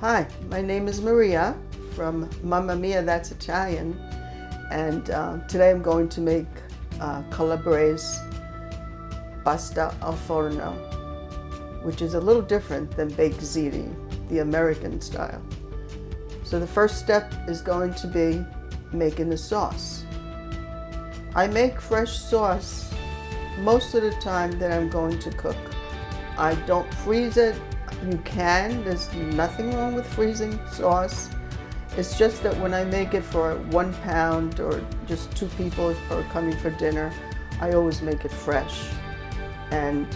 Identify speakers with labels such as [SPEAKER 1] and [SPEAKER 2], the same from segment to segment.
[SPEAKER 1] Hi, my name is Maria from Mamma Mia, That's Italian, and today I'm going to make Calabrese pasta al forno, which is a little different than baked ziti, the American style. So the first step is going to be making the sauce. I make fresh sauce most of the time that I'm going to cook. I don't freeze it. You can, there's nothing wrong with freezing sauce. It's just that when I make it for 1 pound or just 2 people who are coming for dinner, I always make it fresh. And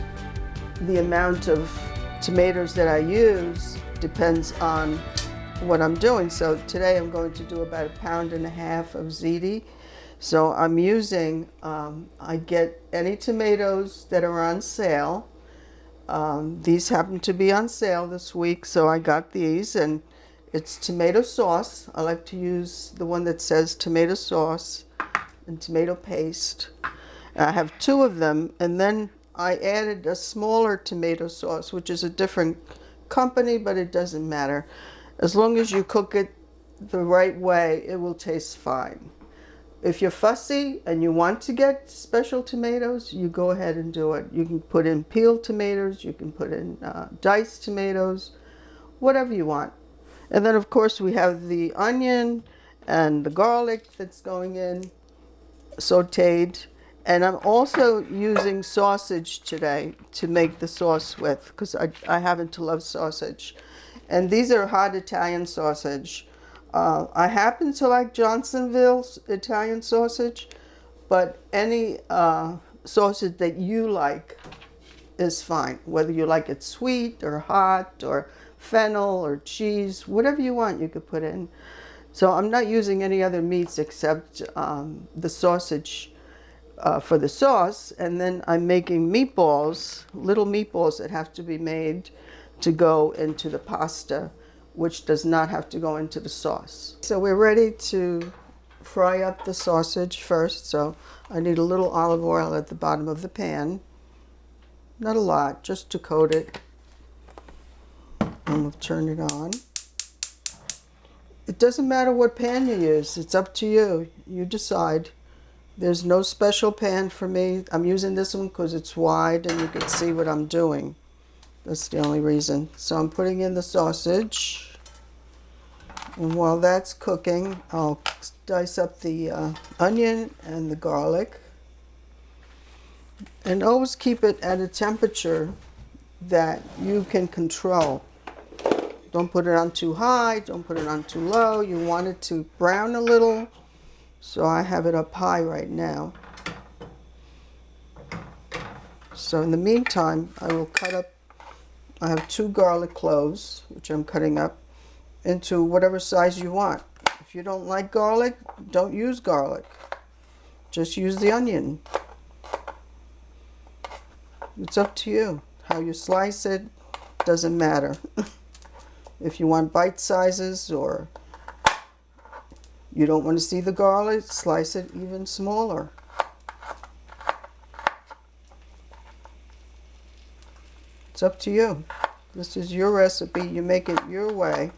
[SPEAKER 1] the amount of tomatoes that I use depends on what I'm doing. So today I'm going to do about 1.5 pounds of ziti. So I'm using, I get any tomatoes that are on sale. These happen to be on sale this week, so I got these, and it's tomato sauce. I like to use the one that says tomato sauce and tomato paste. I have 2 of them, and then I added a smaller tomato sauce, which is a different company, but it doesn't matter. As long as you cook it the right way, it will taste fine. If you're fussy and you want to get special tomatoes, you go ahead and do it. You can put in peeled tomatoes, you can put in diced tomatoes, whatever you want. And then of course we have the onion and the garlic that's going in, sauteed. And I'm also using sausage today to make the sauce with, because I happen to love sausage. And these are hot Italian sausage. I happen to like Johnsonville's Italian sausage, but any sausage that you like is fine. Whether you like it sweet or hot or fennel or cheese, whatever you want you could put in. So I'm not using any other meats except the sausage for the sauce. And then I'm making meatballs, little meatballs that have to be made to go into the pasta, which does not have to go into the sauce. So we're ready to fry up the sausage first. So I need a little olive oil at the bottom of the pan. Not a lot, just to coat it. And we'll turn it on. It doesn't matter what pan you use. It's up to you. You decide. There's no special pan for me. I'm using this one because it's wide and you can see what I'm doing. That's the only reason. So I'm putting in the sausage. And while that's cooking, I'll dice up the onion and the garlic. And always keep it at a temperature that you can control. Don't put it on too high, don't put it on too low. You want it to brown a little. So I have it up high right now. So in the meantime, I will cut up, I have 2 garlic cloves, which I'm cutting up into whatever size you want. If you don't like garlic, don't use garlic. Just use the onion. It's up to you. How you slice it doesn't matter. If you want bite sizes or you don't want to see the garlic, slice it even smaller. It's up to you. This is your recipe. You make it your way,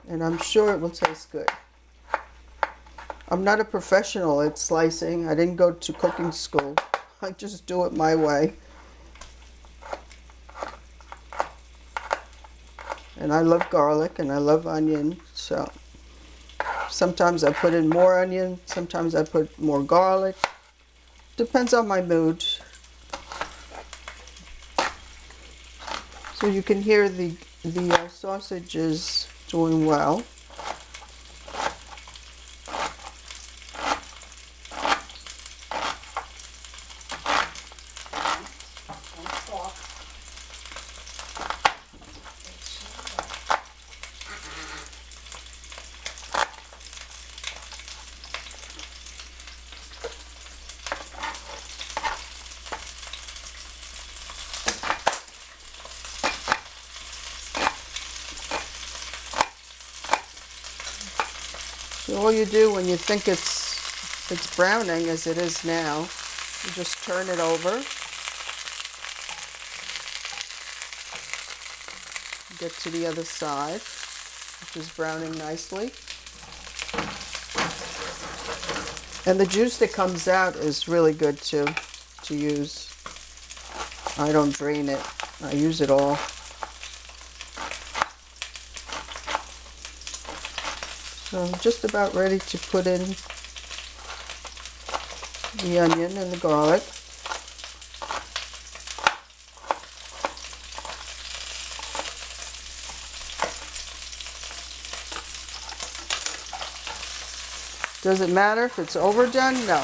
[SPEAKER 1] and I'm sure it will taste good. I'm not a professional at slicing. I didn't go to cooking school. I just do it my way. And I love garlic and I love onion, so sometimes I put in more onion, sometimes I put more garlic. Depends on my mood. So you can hear the sausage is doing well. So all you do when you think it's browning, as it is now, you just turn it over. get to the other side, which is browning nicely. And the juice that comes out is really good to use. I don't drain it. I use it all. So I'm just about ready to put in the onion and the garlic. Does it matter if it's overdone? No.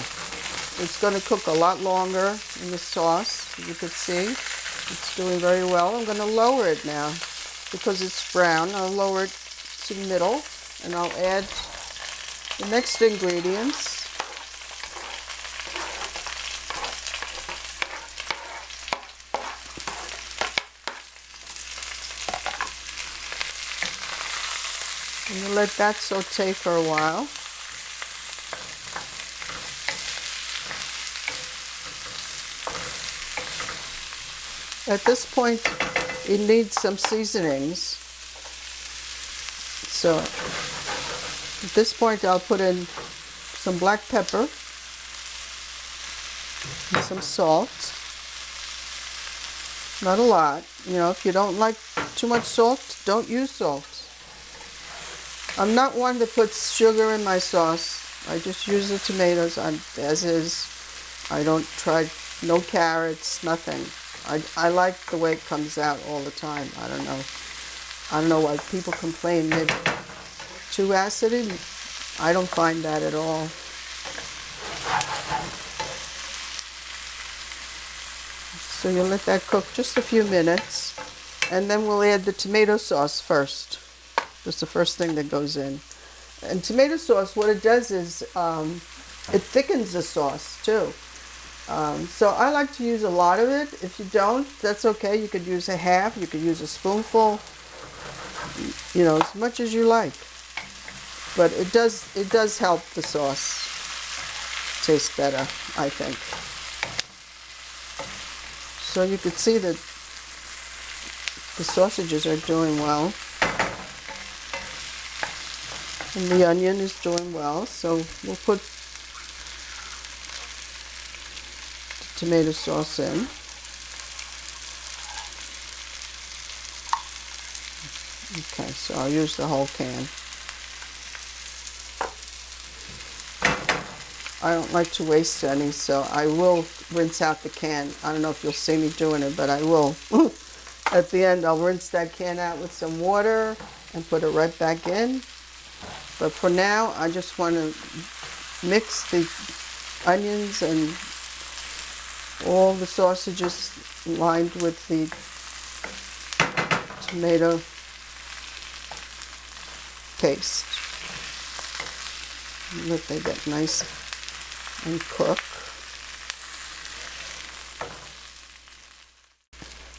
[SPEAKER 1] It's going to cook a lot longer in the sauce. As you can see, it's doing very well. I'm going to lower it now because it's brown. I'll lower it to middle, and I'll add the next ingredients. And you let that saute for a while. At this point, it needs some seasonings. So at this point, I'll put in some black pepper and some salt. Not a lot. You know, if you don't like too much salt, don't use salt. I'm not one that puts sugar in my sauce. I just use the tomatoes as is. I don't try no carrots, nothing. I like the way it comes out all the time. I don't know why people complain that too acidy. I don't find that at all. So you let that cook just a few minutes, and then we'll add the tomato sauce first. That's the first thing that goes in. And tomato sauce, what it does is it thickens the sauce too. So I like to use a lot of it. If you don't, that's okay. You could use a half, you could use a spoonful, you know, as much as you like. But it does help the sauce taste better, I think. So you can see that the sausages are doing well. And the onion is doing well, so we'll put tomato sauce in. Okay, so I'll use the whole can. I don't like to waste any, so I will rinse out the can. I don't know if you'll see me doing it, but I will. At the end, I'll rinse that can out with some water and put it right back in. But for now, I just want to mix the onions and all the sausages lined with the tomato paste. Let they get nice and cook.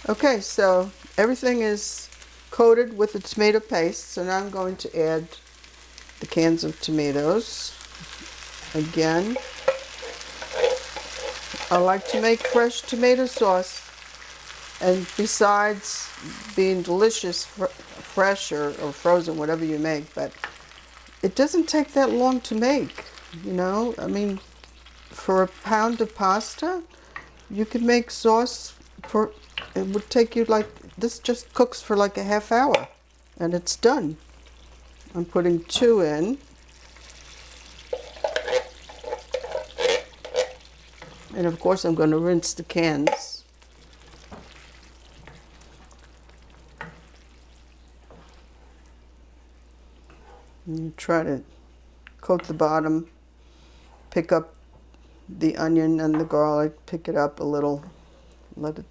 [SPEAKER 1] Okay, so everything is coated with the tomato paste. So now I'm going to add the cans of tomatoes. Again, I like to make fresh tomato sauce, and besides being delicious, fresh or frozen, whatever you make, but it doesn't take that long to make, you know. I mean, for a pound of pasta, you could make sauce for, it would take you like, this just cooks for like a half hour, and it's done. I'm putting 2 in. And of course I'm going to rinse the cans. And you try to coat the bottom, pick up the onion and the garlic, pick it up a little, let it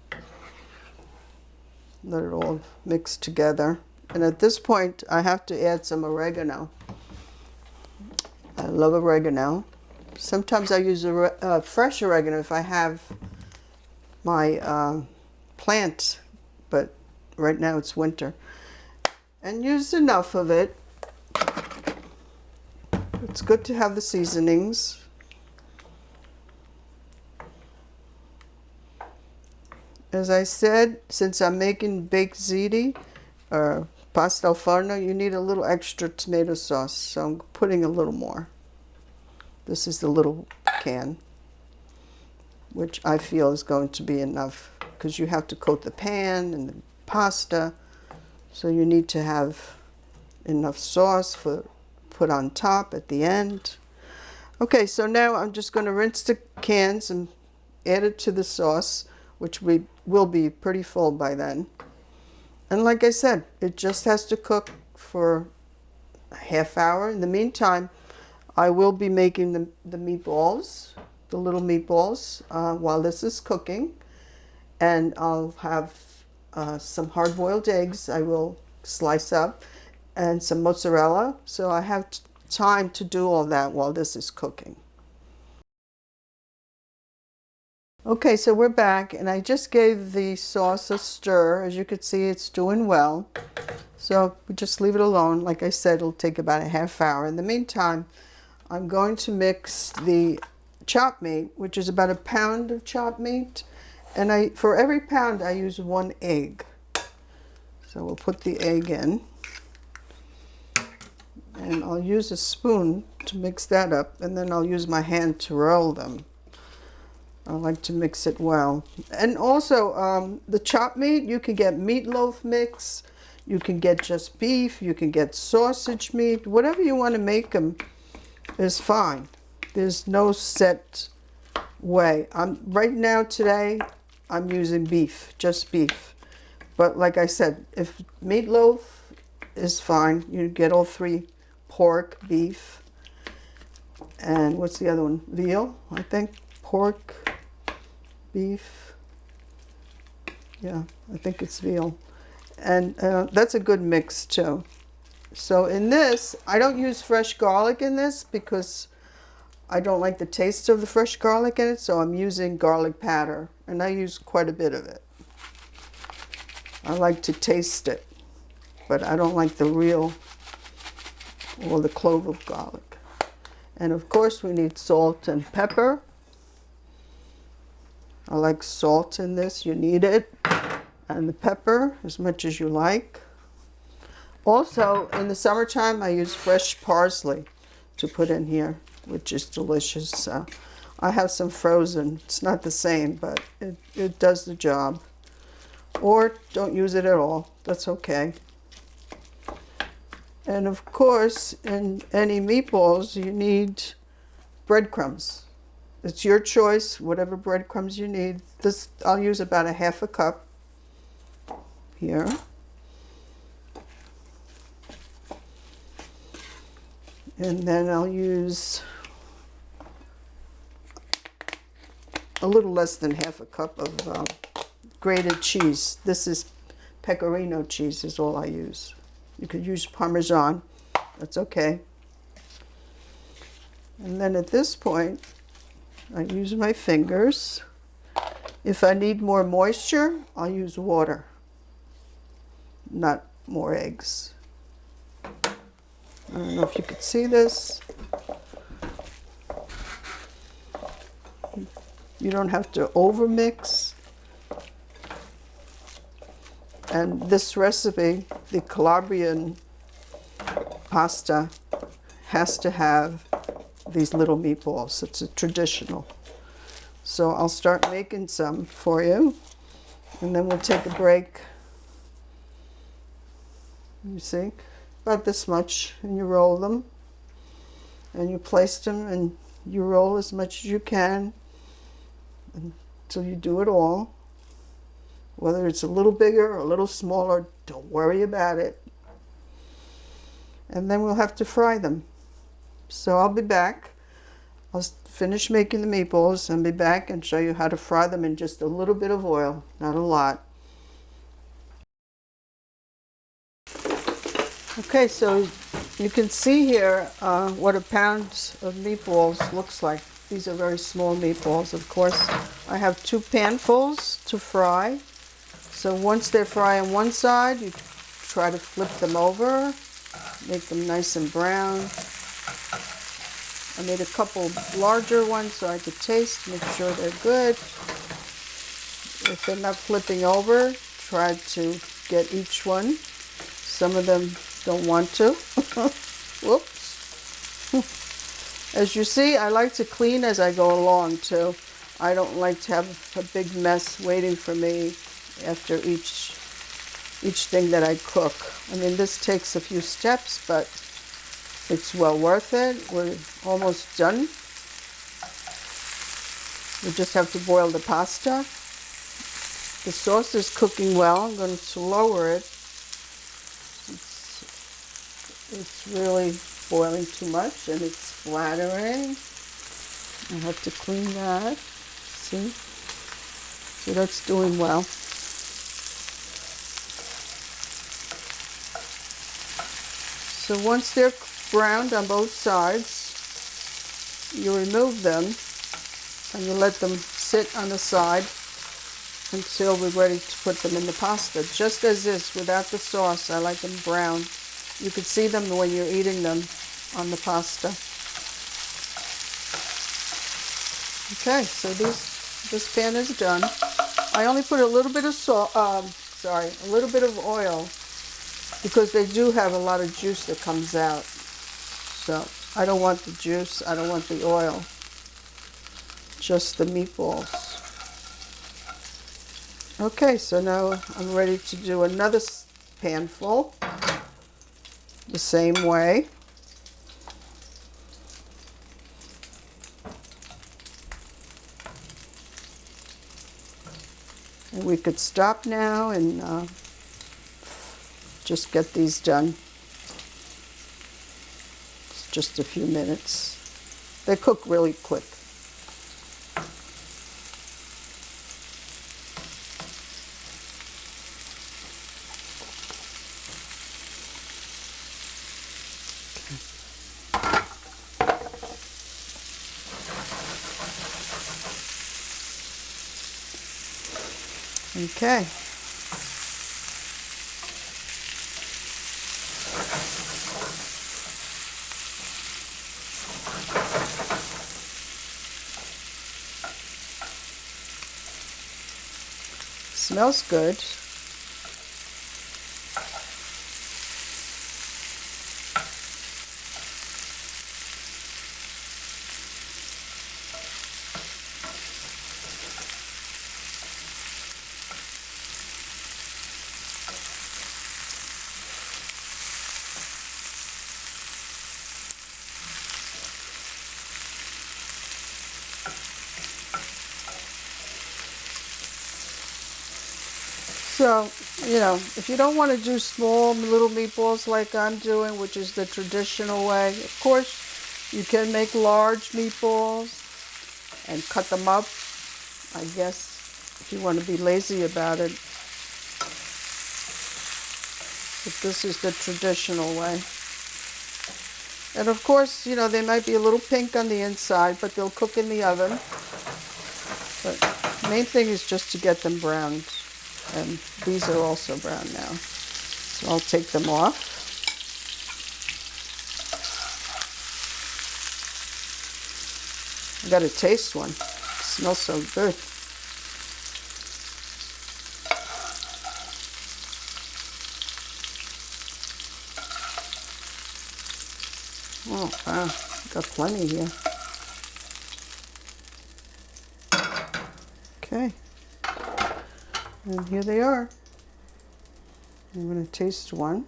[SPEAKER 1] all mix together. And at this point I have to add some oregano. I love oregano. Sometimes I use fresh oregano if I have my plant, but right now it's winter. And use enough of it. It's good to have the seasonings. As I said, since I'm making baked ziti, pasta al forno, you need a little extra tomato sauce. So I'm putting a little more. This is the little can, which I feel is going to be enough because you have to coat the pan and the pasta. So you need to have enough sauce for put on top at the end. Okay, so now I'm just going to rinse the cans and add it to the sauce, which will be pretty full by then. And like I said, it just has to cook for a half hour. In the meantime, I will be making the meatballs, the little meatballs, while this is cooking. And I'll have some hard-boiled eggs I will slice up and some mozzarella. So I have time to do all that while this is cooking. Okay, so we're back, and I just gave the sauce a stir. As you can see, it's doing well. So we just leave it alone. Like I said, it'll take about a half hour. In the meantime, I'm going to mix the chopped meat, which is about a pound of chopped meat. And for every pound, I use 1 egg. So we'll put the egg in. And I'll use a spoon to mix that up, and then I'll use my hand to roll them. I like to mix it well. And also, the chopped meat, you can get meatloaf mix, you can get just beef, you can get sausage meat, whatever you want to make them is fine. There's no set way. Right now today, I'm using beef, just beef. But like I said, if meatloaf is fine, you get all 3, pork, beef, and what's the other one? Veal, I think. Pork, beef, yeah, I think it's veal. And that's a good mix too. So in this, I don't use fresh garlic in this because I don't like the taste of the fresh garlic in it, so I'm using garlic powder, and I use quite a bit of it. I like to taste it, but I don't like the real or the clove of garlic. And of course we need salt and pepper. I like salt in this, you need it, and the pepper as much as you like. Also, in the summertime, I use fresh parsley to put in here, which is delicious. I have some frozen. It's not the same, but it does the job. Or don't use it at all. That's okay. And of course, in any meatballs, you need breadcrumbs. It's your choice, whatever breadcrumbs you need. This, I'll use about a half a cup here. And then I'll use a little less than half a cup of grated cheese. This is pecorino cheese is all I use. You could use Parmesan, that's okay. And then at this point, I use my fingers. If I need more moisture, I'll use water, not more eggs. I don't know if you could see this. You don't have to overmix. And this recipe, the Calabrian pasta, has to have these little meatballs. It's a traditional. So I'll start making some for you, and then we'll take a break. You see, about this much, and you roll them, and you place them, and you roll as much as you can until you do it all. Whether it's a little bigger or a little smaller, don't worry about it. And then we'll have to fry them. So I'll be back. I'll finish making the meatballs and be back and show you how to fry them in just a little bit of oil, not a lot. Okay, so you can see here what a pound of meatballs looks like. These are very small meatballs, of course. I have 2 panfuls to fry. So once they're fried on one side, you try to flip them over, make them nice and brown. I made a couple larger ones so I could taste, make sure they're good. If they're not flipping over, try to get each one some of them don't want to. Whoops. As you see, I like to clean as I go along too. I don't like to have a big mess waiting for me after each thing that I cook. I mean, this takes a few steps, but it's well worth it. We're almost done. We just have to boil the pasta. The sauce is cooking well. I'm going to lower it. It's really boiling too much and it's splattering. I have to clean that. See? So that's doing well. So once they're browned on both sides, you remove them and you let them sit on the side until we're ready to put them in the pasta. Just as is, without the sauce. I like them brown. You can see them when you're eating them on the pasta. Okay, so this pan is done. I only put a little bit of a little bit of oil, because they do have a lot of juice that comes out. So I don't want the juice, I don't want the oil, just the meatballs. Okay, so now I'm ready to do another pan full, the same way. And we could stop now and just get these done. It's just a few minutes. They cook really quick. Okay. Smells good. So, you know, if you don't want to do small little meatballs like I'm doing, which is the traditional way, of course, you can make large meatballs and cut them up, I guess, if you want to be lazy about it. But this is the traditional way. And of course, you know, they might be a little pink on the inside, but they'll cook in the oven. But the main thing is just to get them browned. And these are also brown now. So I'll take them off. I gotta taste one. It smells so good. Oh, wow. Got plenty here. Okay. And here they are. I'm going to taste one.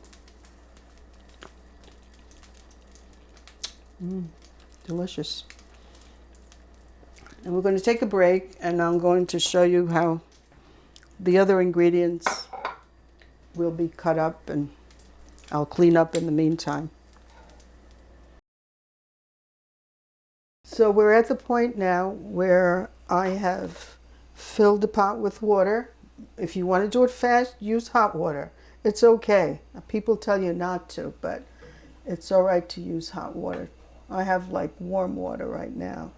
[SPEAKER 1] Delicious. And we're going to take a break, and I'm going to show you how the other ingredients will be cut up, and I'll clean up in the meantime. So we're at the point now where I have filled the pot with water. If you want to do it fast, use hot water. It's okay. People tell you not to, but it's all right to use hot water. I have like warm water right now.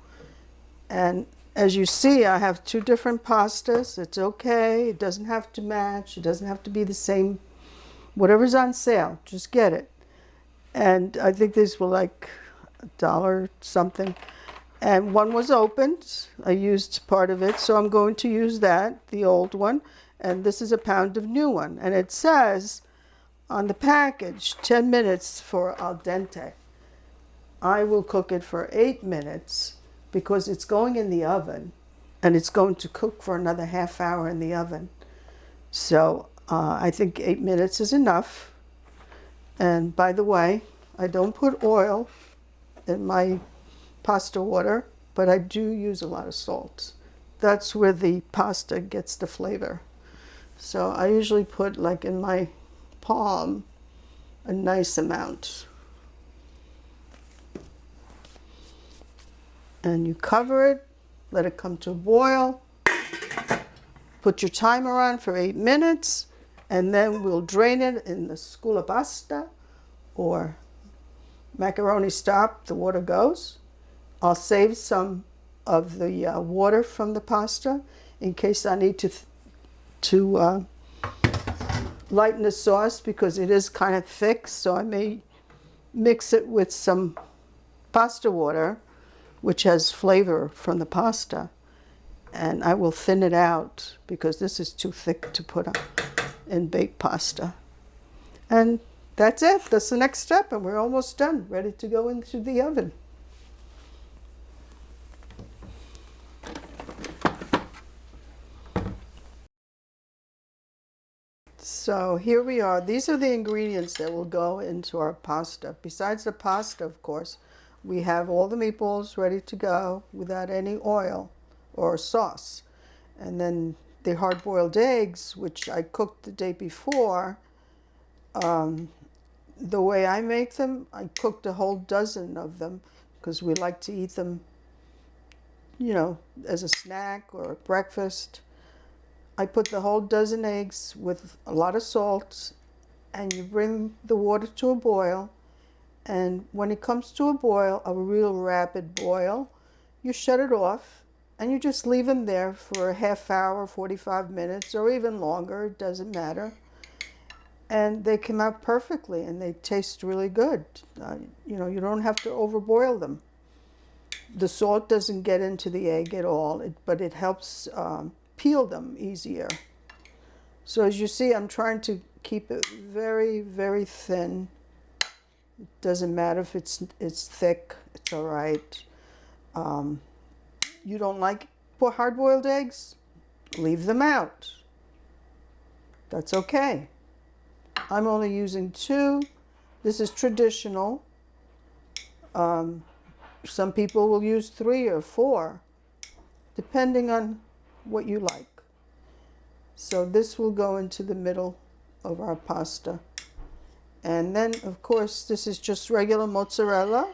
[SPEAKER 1] And as you see, I have two different pastas. It's okay. It doesn't have to match. It doesn't have to be the same. Whatever's on sale, just get it. And I think these were like $1 something. And one was opened. I used part of it, so I'm going to use that, the old one. And this is a pound of new one. And it says on the package, 10 minutes for al dente. I will cook it for 8 minutes because it's going in the oven and it's going to cook for another half hour in the oven. So I think 8 minutes is enough. And by the way, I don't put oil in my pasta water, but I do use a lot of salt. That's where the pasta gets the flavor. So I usually put, like in my palm, a nice amount. And you cover it, let it come to a boil, put your timer on for 8 minutes, and then we'll drain it in the scolapasta or macaroni stop, the water goes. I'll save some of the water from the pasta in case I need to lighten the sauce because it is kind of thick, so I may mix it with some pasta water, which has flavor from the pasta, and I will thin it out because this is too thick to put in baked pasta. And that's it. That's the next step, and we're almost done, ready to go into the oven. So here we are. These are the ingredients that will go into our pasta. Besides the pasta, of course, we have all the meatballs ready to go without any oil or sauce. And then the hard-boiled eggs, which I cooked the day before. The way I make them, I cooked a whole dozen of them because we like to eat them, you know, as a snack or a breakfast. I put the whole dozen eggs with a lot of salt, and you bring the water to a boil. And when it comes to a boil, a real rapid boil, you shut it off and you just leave them there for a half hour, 45 minutes, or even longer. It doesn't matter. And they come out perfectly and they taste really good. You know, you don't have to overboil them. The salt doesn't get into the egg at all, but it helps peel them easier. So as you see, I'm trying to keep it very, very thin. It doesn't matter if it's thick, it's all right. You don't like hard-boiled eggs? Leave them out. That's okay. I'm only using 2. This is traditional. Some people will use 3 or 4, depending on what you like. So this will go into the middle of our pasta. And then, of course, this is just regular mozzarella,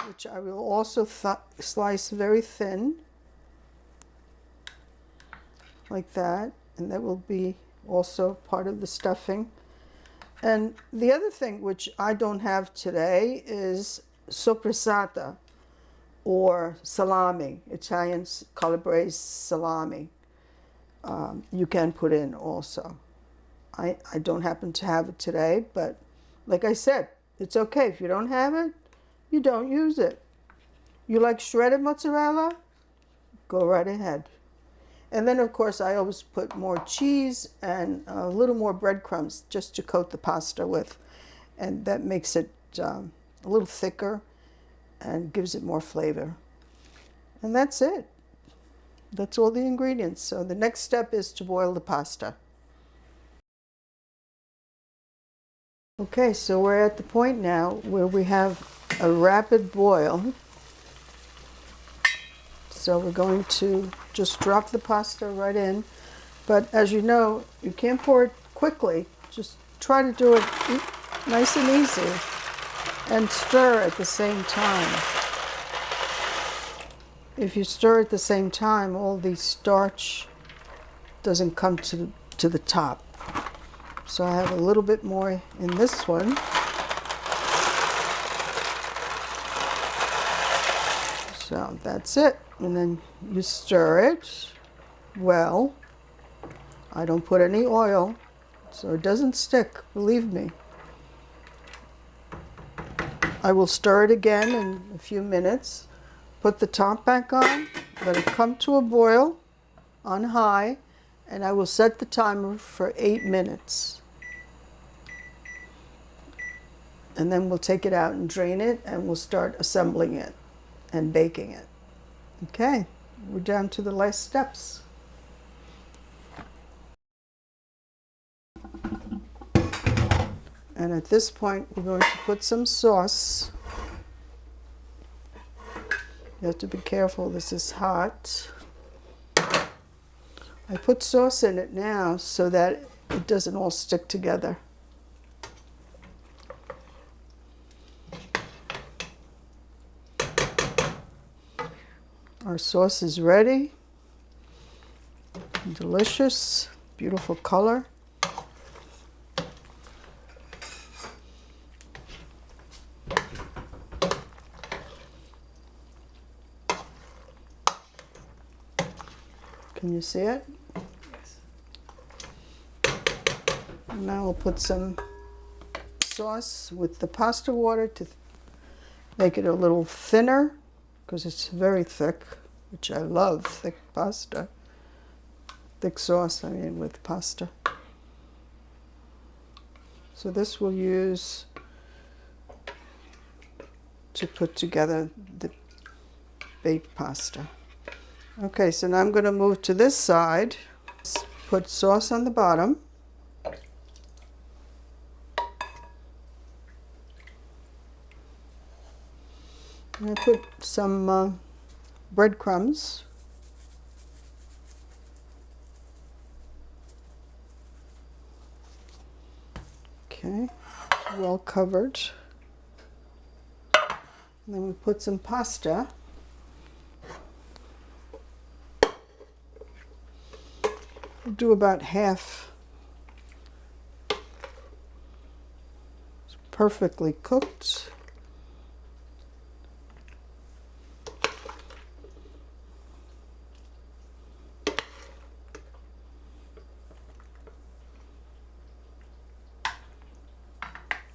[SPEAKER 1] which I will also slice very thin, like that. And that will be also part of the stuffing. And the other thing, which I don't have today, is soppressata, or salami, Italian Calabrese salami. You can put in also. I don't happen to have it today, but like I said, it's okay. If you don't have it, you don't use it. You like shredded mozzarella? Go right ahead. And then, of course, I always put more cheese and a little more breadcrumbs just to coat the pasta with. And that makes it a little thicker and gives it more flavor. And that's it. That's all the ingredients. So the next step is to boil the pasta. Okay, so we're at the point now where we have a rapid boil. So we're going to just drop the pasta right in. But as you know, you can't pour it quickly. Just try to do it nice and easy and stir at the same time. If you stir at the same time, all the starch doesn't come to the top. So I have a little bit more in this one. So that's it. And then you stir it well. I don't put any oil, so it doesn't stick, believe me. I will stir it again in a few minutes. Put the top back on, let it come to a boil on high, and I will set the timer for 8 minutes. And then we'll take it out and drain it, and we'll start assembling it and baking it. Okay, we're down to the last steps. And at this point, we're going to put some sauce. You have to be careful, this is hot. I put sauce in it now so that it doesn't all stick together. Our sauce is ready. Delicious, beautiful color. Can you see it?
[SPEAKER 2] Yes.
[SPEAKER 1] And now we'll put some sauce with the pasta water to make it a little thinner, because it's very thick, which I love, thick pasta. Thick sauce, I mean, with pasta. So this we'll use to put together the baked pasta. Okay, so now I'm going to move to this side. Put sauce on the bottom. And I put some breadcrumbs. Okay, well covered. And then we put some pasta. We'll do about half. It's perfectly cooked.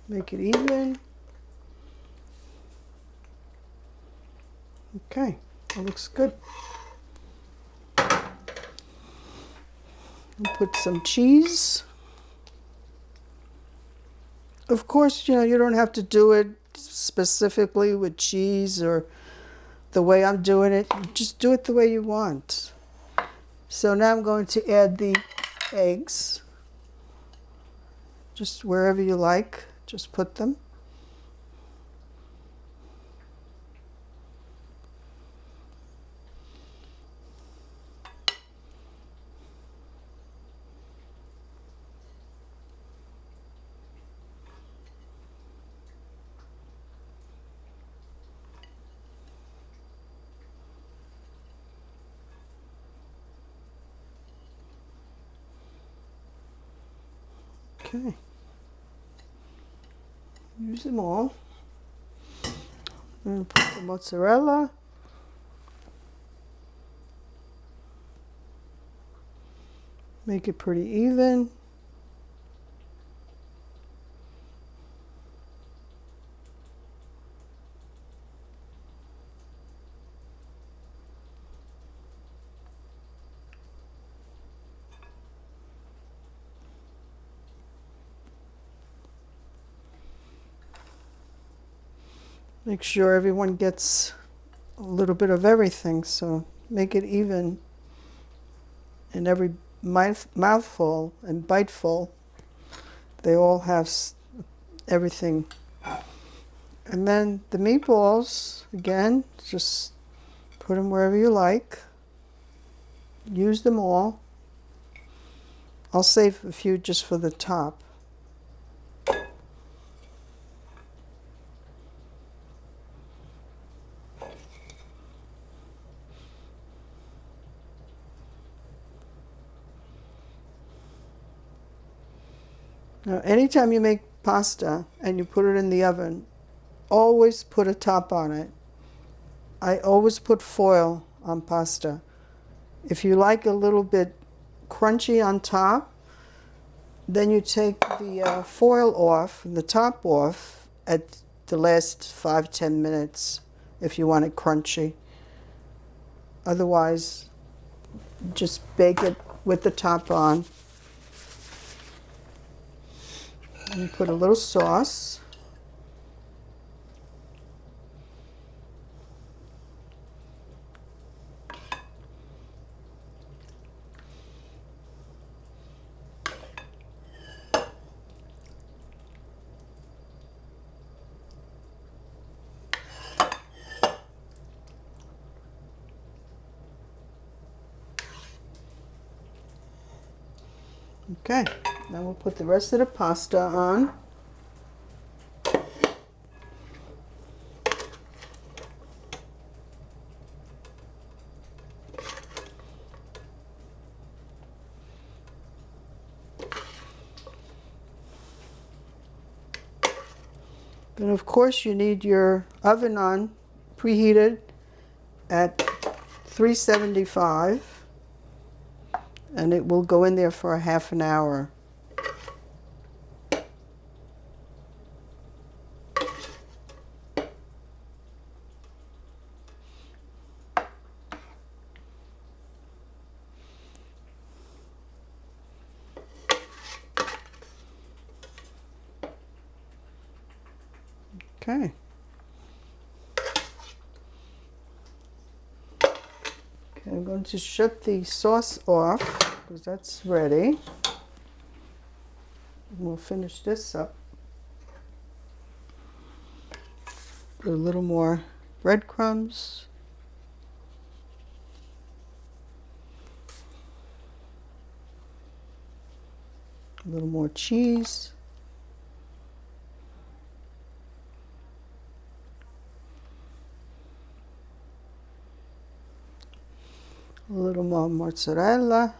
[SPEAKER 1] Make it even. Okay, that looks good. And put some cheese. Of course, you know, you don't have to do it specifically with cheese or the way I'm doing it. Just do it the way you want. So now I'm going to add the eggs. Just wherever you like, just put them. Okay. Use them all. And put the mozzarella. Make it pretty even. Make sure everyone gets a little bit of everything, so make it even in every mouthful and biteful. They all have everything. And then the meatballs, again, just put them wherever you like. Use them all. I'll save a few just for the top. Now, anytime you make pasta and you put it in the oven, always put a top on it. I always put foil on pasta. If you like a little bit crunchy on top, then you take the foil off, the top off, at the last 5-10 minutes if you want it crunchy. Otherwise, just bake it with the top on. And put a little sauce. Okay, now we'll put the rest of the pasta on. And of course you need your oven on, preheated at 375, and it will go in there for a half an hour. Okay. Okay, I'm going to shut the sauce off because that's ready. We'll finish this up. Put a little more breadcrumbs. A little more cheese. A little more mozzarella.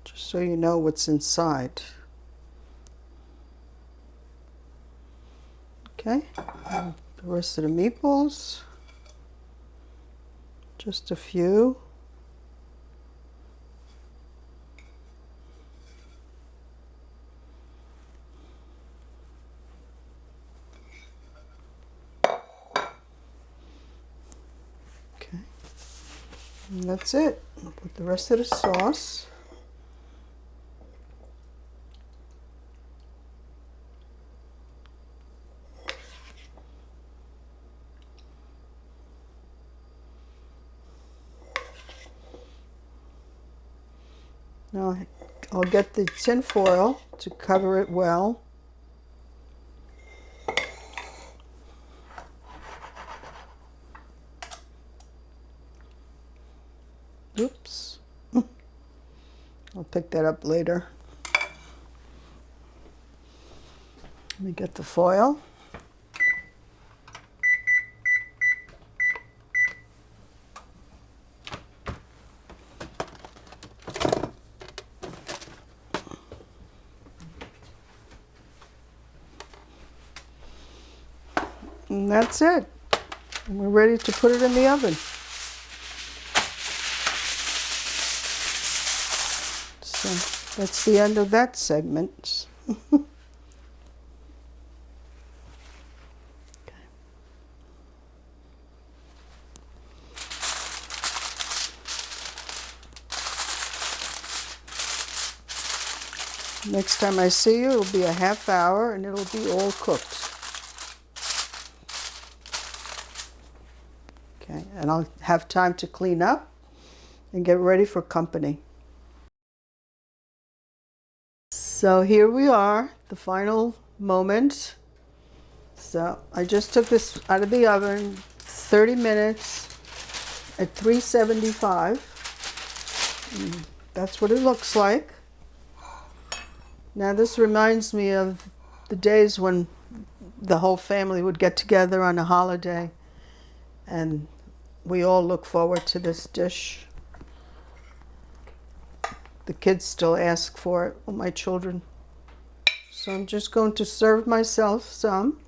[SPEAKER 1] Just so you know what's inside. Okay, and the rest of the meatballs. Just a few. And that's it. I'll put the rest of the sauce. Now I'll get the tin foil to cover it well. Oops. I'll pick that up later. Let me get the foil. And that's it. And we're ready to put it in the oven. So that's the end of that segment. Next time I see you, it'll be a half hour and it'll be all cooked. Okay, and I'll have time to clean up and get ready for company. So here we are, the final moment. So I just took this out of the oven, 30 minutes at 375. That's what it looks like. Now this reminds me of the days when the whole family would get together on a holiday, and we all look forward to this dish. The kids still ask for it, well, my children. So I'm just going to serve myself some.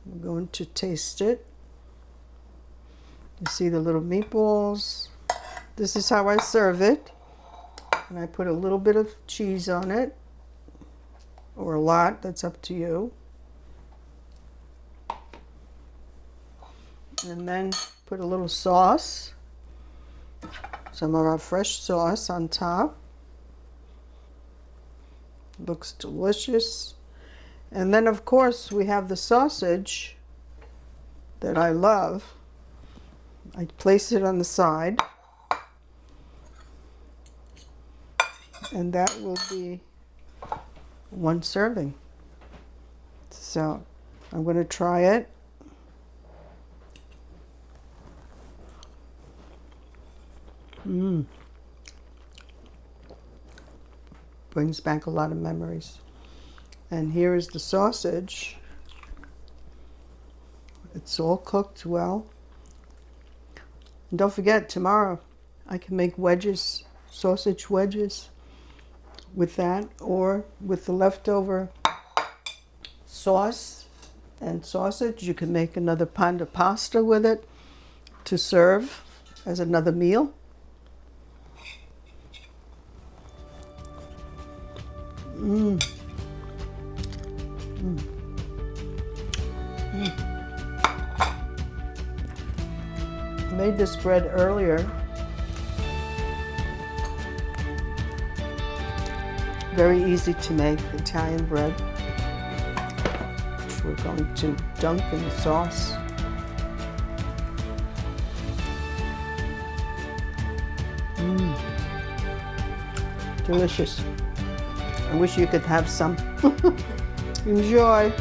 [SPEAKER 1] I'm going to taste it. You see the little meatballs. This is how I serve it. And I put a little bit of cheese on it, or a lot, that's up to you. And then put a little sauce, some of our fresh sauce on top. Looks delicious. And then of course we have the sausage that I love. I place it on the side. And that will be one serving. So I'm going to try it. Brings back a lot of memories. And here is the sausage. It's all cooked well. And don't forget, tomorrow I can make wedges, sausage wedges with that, or with the leftover sauce and sausage. You can make another pan de pasta with it to serve as another meal. I made this bread earlier. Very easy to make, Italian bread, which we're going to dunk in the sauce. Delicious. I wish you could have some. Enjoy.